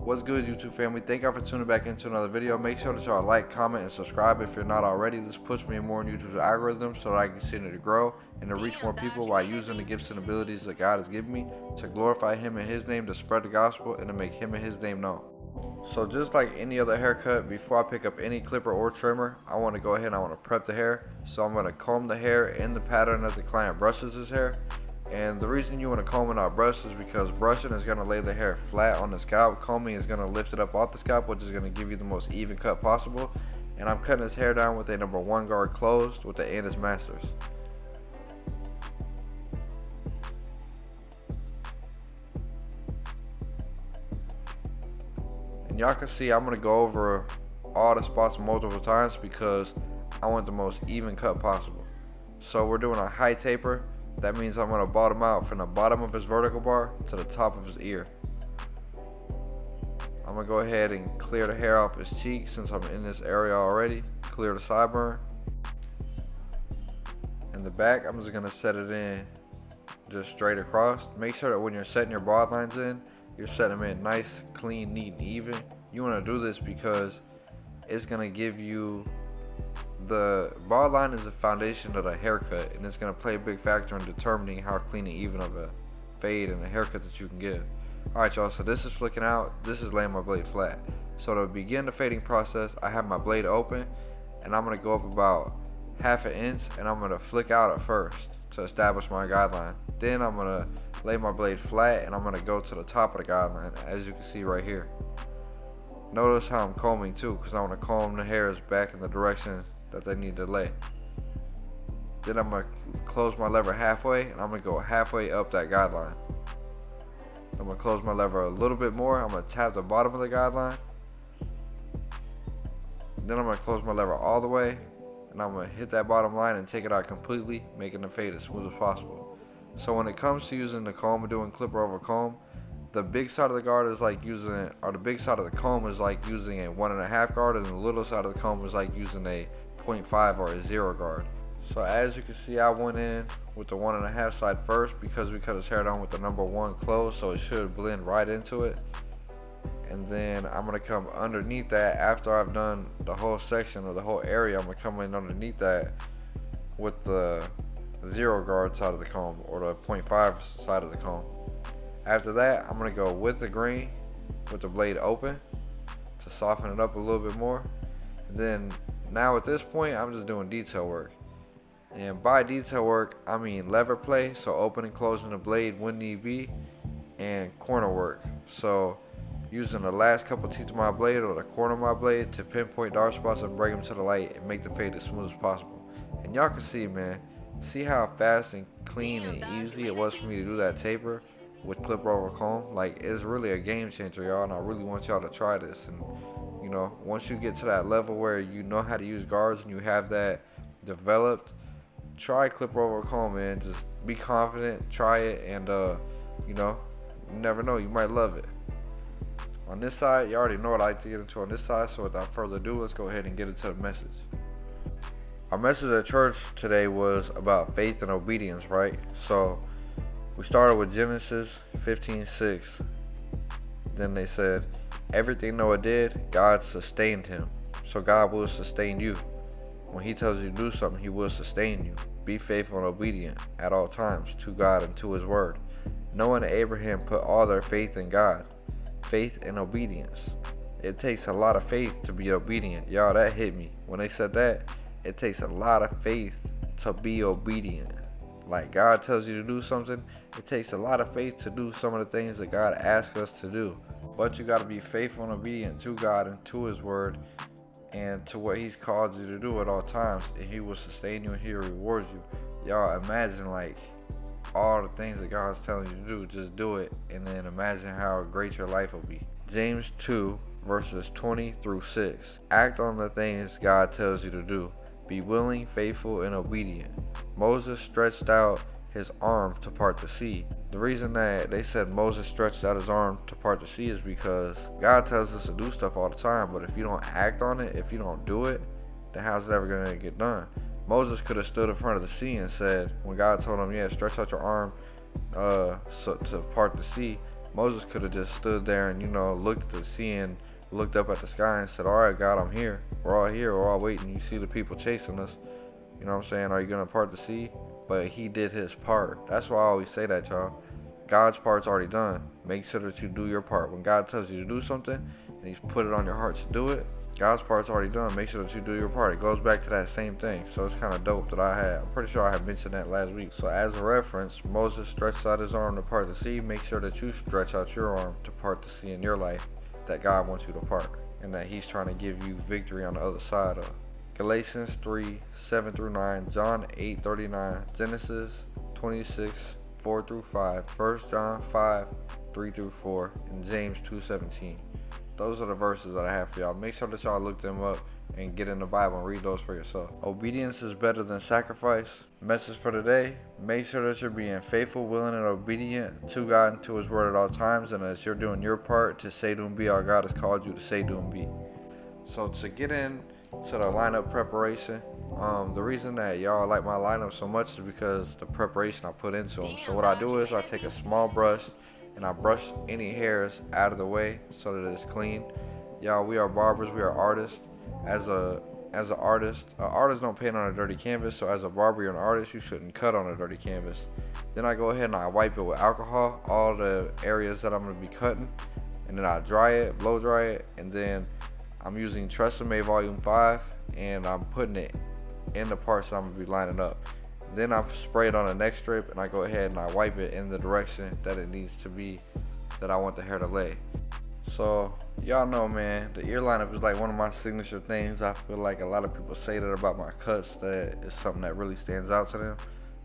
What's good, YouTube family? Thank y'all for tuning back into another video. Make sure that y'all like, comment, and subscribe if you're not already. This puts me more in YouTube's algorithm so that I can continue to grow and to reach more people while using the gifts and abilities that God has given me to glorify Him and His name, to spread the gospel, and to make Him and His name known. So just like any other haircut, before I pick up any clipper or trimmer, I want to go ahead and I want to prep the hair. So I'm going to comb the hair in the pattern that the client brushes his hair. And the reason you want to comb and not brush is because brushing is going to lay the hair flat on the scalp. Combing is going to lift it up off the scalp, which is going to give you the most even cut possible. And I'm cutting his hair down with a number 1 guard closed with the Enhancements. And y'all can see I'm going to go over all the spots multiple times because I want the most even cut possible. So we're doing a high taper. That means I'm going to bottom out from the bottom of his vertical bar to the top of his ear. I'm going to go ahead and clear the hair off his cheek since I'm in this area already. Clear the sideburn. In the back, I'm just going to set it in just straight across. Make sure that when you're setting your broad lines in, you're setting them in nice, clean, neat, and even. You want to do this because it's going to give you... The broad line is the foundation of the haircut, and it's going to play a big factor in determining how clean and even of a fade and a haircut that you can give. Alright y'all, so this is flicking out, this is laying my blade flat. So to begin the fading process, I have my blade open, and I'm going to go up about ½ an inch, and I'm going to flick out at first to establish my guideline. Then I'm going to lay my blade flat, and I'm going to go to the top of the guideline, as you can see right here. Notice how I'm combing too, because I want to comb the hairs back in the direction that they need to lay. Then I'm going to close my lever halfway, and I'm going to go halfway up that guideline. I'm going to close my lever a little bit more. I'm going to tap the bottom of the guideline. Then I'm going to close my lever all the way, and I'm going to hit that bottom line and take it out completely, making the fade as smooth as possible. So when it comes to using the comb and doing clipper over comb, the big side of the guard is like using, or the big side of the comb is like using a 1.5 guard, and the little side of the comb is like using a 0.5 or a 0 guard. So as you can see, I went in with the 1.5 side first because we cut his hair down with the number 1 closed, so it should blend right into it. And then I'm going to come underneath that after I've done the whole section or the whole area. I'm going to come in underneath that with the 0 guard side of the comb or the 0.5 side of the comb. After that, I'm going to go with the green with the blade open to soften it up a little bit more. And then now at this point, I'm just doing detail work. And by detail work, I mean lever play, so opening and closing the blade when need be, and corner work. So using the last couple teeth of my blade or the corner of my blade to pinpoint dark spots and bring them to the light and make the fade as smooth as possible. And y'all can see, man, see how fast and clean and easy it was for me to do that taper with clipper over comb. Like, it's really a game changer, y'all, and I really want y'all to try this. And you know, once you get to that level where you know how to use guards and you have that developed, try clipper over comb, man. Just be confident, try it, and you know, you never know, you might love it. On this side, you already know what I like to get into on this side, so without further ado, let's go ahead and get into the message. Our message at church today was about faith and obedience, right? So we started with Genesis 15:6. Then they said, everything Noah did, God sustained him. So God will sustain you. When He tells you to do something, He will sustain you. Be faithful and obedient at all times to God and to His word. Noah and Abraham put all their faith in God. Faith and obedience. It takes a lot of faith to be obedient. Y'all, that hit me. When they said that, it takes a lot of faith to be obedient. Like, God tells you to do something, it takes a lot of faith to do some of the things that God asks us to do. But you got to be faithful and obedient to God and to His word and to what He's called you to do at all times, and He will sustain you and He will reward you. Y'all, imagine like all the things that God's telling you to do, just do it, and then imagine how great your life will be. James 2 verses 20 through 6. Act on the things God tells you to do. Be willing, faithful, and obedient. Moses stretched out his arm to part the sea. The reason that they said Moses stretched out his arm to part the sea is because God tells us to do stuff all the time, but if you don't act on it, if you don't do it, then how's it ever going to get done? Moses could have stood in front of the sea and said, when God told him, yeah, stretch out your arm to part the sea, Moses could have just stood there and, looked at the sea and looked up at the sky and said, all right, God, I'm here. We're all here. We're all waiting. You see the people chasing us. You know what I'm saying? Are you going to part the sea? But he did his part. That's why I always say that, y'all. God's part's already done. Make sure that you do your part. When God tells you to do something and he's put it on your heart to do it, God's part's already done. Make sure that you do your part. It goes back to that same thing. So it's kind of dope that I'm pretty sure I had mentioned that last week. So as a reference, Moses stretched out his arm to part the sea. Make sure that you stretch out your arm to part the sea in your life that God wants you to part, and that he's trying to give you victory on the other side of. Galatians 3:7-9, John 8:39, Genesis 26:4-5, 1 John 5:3-4, and James 2:17. Those are the verses that I have for y'all. Make sure that y'all look them up and get in the Bible and read those for yourself. Obedience is better than sacrifice. Message for today: make sure that you're being faithful, willing, and obedient to God and to his word at all times, and that you're doing your part to say, do, and be all God has called you to say, do, and be. So to get in to the lineup preparation, the reason that y'all like my lineup so much is because the preparation I put into them. So what I do is I take a small brush and I brush any hairs out of the way so that it's clean. Y'all, we are barbers, we are artists. As an artist don't paint on a dirty canvas, so as a barber, you're an artist, you shouldn't cut on a dirty canvas. Then I go ahead and I wipe it with alcohol, all the areas that I'm going to be cutting, and then I dry it, blow dry it, and then I'm using Tresemme Volume 5, and I'm putting it in the parts that I'm going to be lining up. Then I spray it on the next strip, and I go ahead and I wipe it in the direction that it needs to be, that I want the hair to lay. So y'all know, man, the ear lineup is like one of my signature things. I feel like a lot of people say that about my cuts, that it's something that really stands out to them.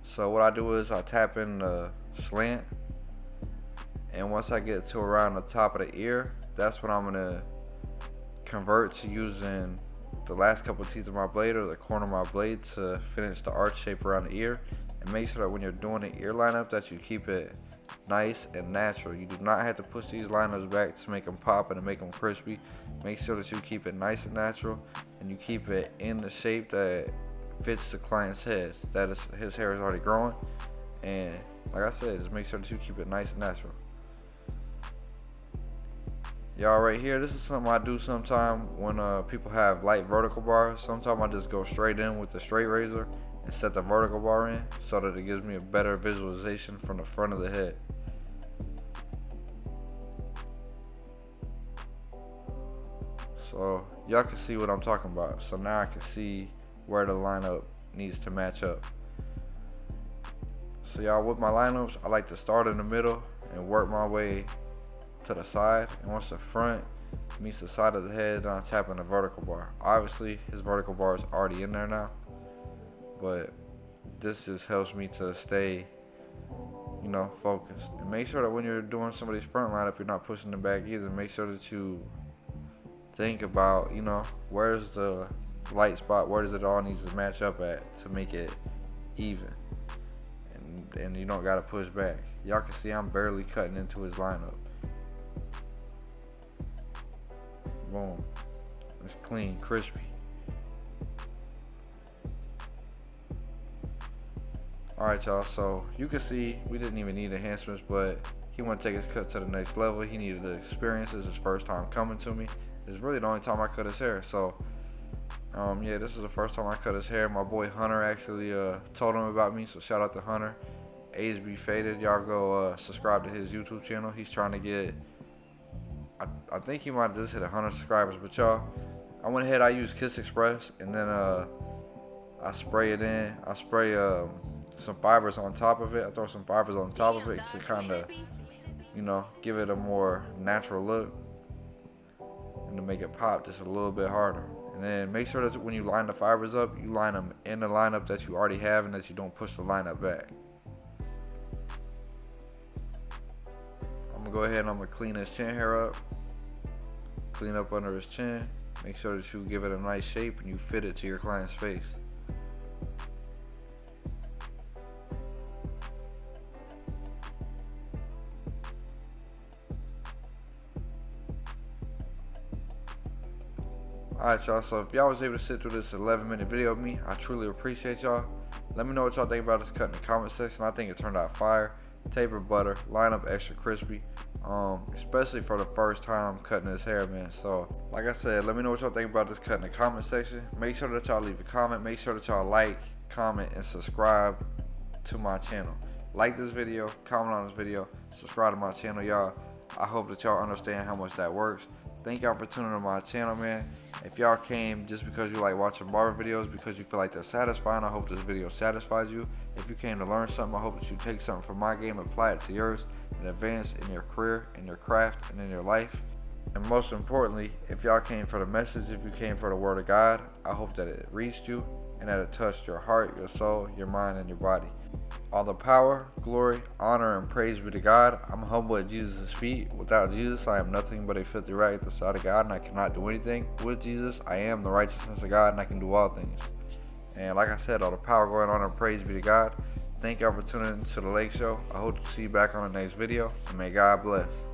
So what I do is I tap in the slant, and once I get to around the top of the ear, that's when I'm gonna convert to using the last couple of teeth of my blade or the corner of my blade to finish the arch shape around the ear. And make sure that when you're doing the ear lineup that you keep it nice and natural. You do not have to push these lineups back to make them pop and to make them crispy. Make sure that you keep it nice and natural, and you keep it in the shape that fits the client's head, that is, his hair is already growing. And like I said, just make sure that you keep it nice and natural. Y'all, right here, this is something I do sometime when people have light vertical bars. Sometimes I just go straight in with the straight razor and set the vertical bar in so that it gives me a better visualization from the front of the head. So y'all can see what I'm talking about. So now I can see where the lineup needs to match up. So y'all, with my lineups, I like to start in the middle and work my way to the side, and once the front meets the side of the head, then I tap in the vertical bar. Obviously his vertical bar is already in there now, but this just helps me to stay, focused. And make sure that when you're doing somebody's front lineup, you're not pushing them back either. Make sure that you think about, where's the light spot, where does it all need to match up at to make it even, and you don't gotta push back. Y'all can see I'm barely cutting into his lineup. Boom. It's clean, crispy. Alright, y'all, so you can see we didn't even need enhancements, but he wanted to take his cut to the next level. He needed the experience. This is his first time coming to me. It's really the only time I cut his hair. So yeah, this is the first time I cut his hair. My boy Hunter actually told him about me, so shout out to Hunter. ASB Faded, y'all go subscribe to his YouTube channel. He's trying to get, I think he might have just hit 100 subscribers, but y'all, I went ahead, I used Kiss Express, and then I spray it in. I spray some fibers on top of it. I throw some fibers on top of it to kind of, give it a more natural look and to make it pop just a little bit harder. And then make sure that when you line the fibers up, you line them in the lineup that you already have and that you don't push the lineup back. I'm gonna go ahead and I'm gonna clean his chin hair up. Clean up under his chin. Make sure that you give it a nice shape and you fit it to your client's face. Alright, y'all, so if y'all was able to sit through this 11-minute video of me, I truly appreciate y'all. Let me know what y'all think about this cut in the comment section. I think it turned out fire. Taper butter, line up extra crispy. especially for the first time cutting his hair, man. So like I said, let me know what y'all think about this cut in the comment section. Make sure that y'all leave a comment. Make sure that y'all like, comment, and subscribe to my channel. Like this video, comment on this video, subscribe to my channel, y'all. I hope that y'all understand how much that works. Thank y'all for tuning in to my channel, man. If y'all came just because you like watching barber videos, because you feel like they're satisfying, I hope this video satisfies you. If you came to learn something, I hope that you take something from my game, apply it to yours, and advance in your career, in your craft, and in your life. And most importantly, if y'all came for the message, if you came for the word of God, I hope that it reached you and that it touched your heart, your soul, your mind, and your body. All the power, glory, honor, and praise be to God. I'm humble at Jesus' feet. Without Jesus, I am nothing but a filthy rag at the sight of God, and I cannot do anything. With Jesus, I am the righteousness of God, and I can do all things. And like I said, all the power, glory, and honor, and praise be to God. Thank y'all for tuning in to the Lake Show. I hope to see you back on the next video, and may God bless.